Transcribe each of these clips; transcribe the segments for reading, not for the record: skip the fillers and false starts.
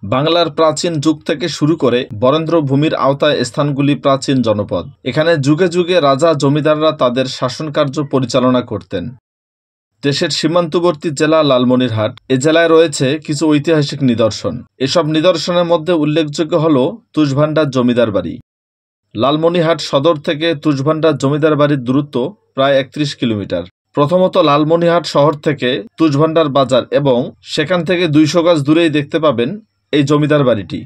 বাংলার প্রাচীন যুগ থেকে শুরু করে বরেন্দ্র ভূমির আওতায় স্থানগুলি প্রাচীন জনপদ। এখানে যুগে যুগে রাজা জমিদাররা তাদের শাসনকার্য পরিচালনা করতেন। দেশের সীমান্তবর্তী জেলা লালমনিরহাট। এ জেলায় রয়েছে কিছু ঐতিহাসিক নিদর্শন। এসব নিদর্শনের মধ্যে উল্লেখযোগ্য হল তুষভান্ডার জমিদার বাড়ি। লালমনিরহাট সদর থেকে তুষভান্ডার জমিদার বাড়ির দূরত্ব প্রায় 31 কিলোমিটার। প্রথমত লালমনিরহাট শহর থেকে তুষভান্ডার বাজার এবং সেখান থেকে 200 গজ দূরেই দেখতে পাবেন এই জমিদার বাড়িটি।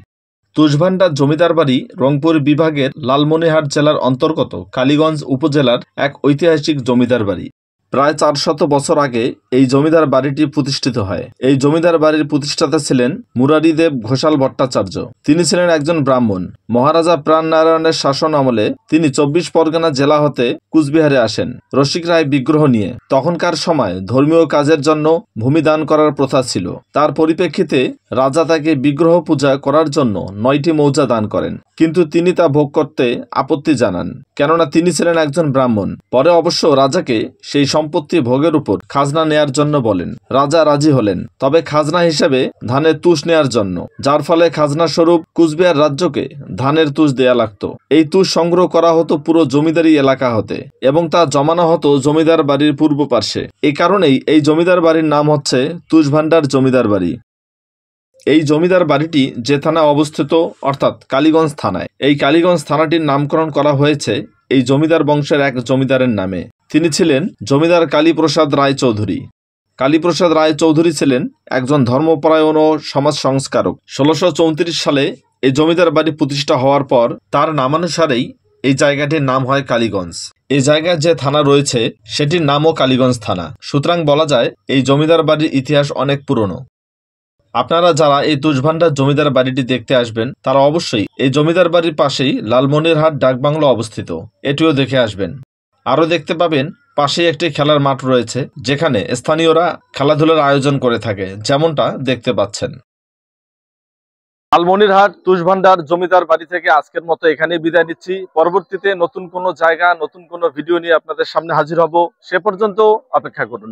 তুষভান্ডার জমিদার বাড়ি রংপুর বিভাগের লালমনিরহাট জেলার অন্তর্গত কালীগঞ্জ উপজেলার এক ঐতিহাসিক জমিদার বাড়ি। প্রায় 400 বছর আগে এই জমিদার বাড়িটি প্রতিষ্ঠিত হয়। এই জমিদার বাড়ির প্রতিষ্ঠাতা ছিলেন মুরারিদেব ঘোষাল ভট্টাচার্য। তিনি ছিলেন একজন ব্রাহ্মণ। মহারাজা প্রাণনারায়ণের শাসন আমলে তিনি 24 পরগনা জেলা হতে কুচবিহারে আসেন রসিক রায় বিগ্রহ নিয়ে। তখনকার সময় ধর্মীয় কাজের জন্য ভূমি দান করার প্রথা ছিল। তার পরিপ্রেক্ষিতে রাজা তাকে বিগ্রহ পূজা করার জন্য 9টি মৌজা দান করেন, কিন্তু তিনি তা ভোগ করতে আপত্তি জানান, কেননা তিনি ছিলেন একজন ব্রাহ্মণ। পরে অবশ্য রাজাকে সেই সম্পত্তি ভোগের উপর খাজনা নেয়ার জন্য বলেন। রাজা রাজি হলেন, তবে খাজনা হিসেবে ধানের তুষ নেয়ার জন্য, যার ফলে খাজনা স্বরূপ কুচবিহার রাজ্যকে ধানের তুষ দেয়া লাগত। এই তুষ সংগ্রহ করা হতো পুরো জমিদারি এলাকা হতে এবং তা জমানো হতো জমিদার বাড়ির পূর্ব পার্শ্বে। এই কারণেই এই জমিদার বাড়ির নাম হচ্ছে তুষভান্ডার জমিদার বাড়ি। এই জমিদার বাড়িটি যে থানায় অবস্থিত, অর্থাৎ কালীগঞ্জ থানায়। এই কালীগঞ্জ থানাটির নামকরণ করা হয়েছে এই জমিদার বংশের এক জমিদারের নামে। তিনি ছিলেন জমিদার কালীপ্রসাদ রায় চৌধুরী। কালীপ্রসাদ রায় চৌধুরী ছিলেন একজন ধর্মপরায়ণ ও সমাজ সংস্কারক। 1634 সালে এই জমিদার বাড়ি প্রতিষ্ঠা হওয়ার পর তার নামানুসারেই এই জায়গাটির নাম হয় কালীগঞ্জ। এই জায়গায় যে থানা রয়েছে সেটির নামও কালীগঞ্জ থানা। সুতরাং বলা যায় এই জমিদার বাড়ির ইতিহাস অনেক পুরনো। আপনারা যারা এই তুষভান্ডার জমিদার বাড়িটি দেখতে আসবেন তারা অবশ্যই এই জমিদার বাড়ির পাশেই লালমনিরহাট ডাকবাংলো অবস্থিত, এটিও দেখে আসবেন। আরও দেখতে পাবেন পাশেই একটি খেলার মাঠ রয়েছে, যেখানে স্থানীয়রা খেলাধুলার আয়োজন করে থাকে, যেমনটা দেখতে পাচ্ছেন। লালমনিরহাট তুষভান্ডার জমিদার বাড়ি থেকে আজকের মতো এখানেই বিদায় নিচ্ছি। পরবর্তীতে নতুন কোনো জায়গা, নতুন কোনো ভিডিও নিয়ে আপনাদের সামনে হাজির হব। সে পর্যন্ত অপেক্ষা করুন।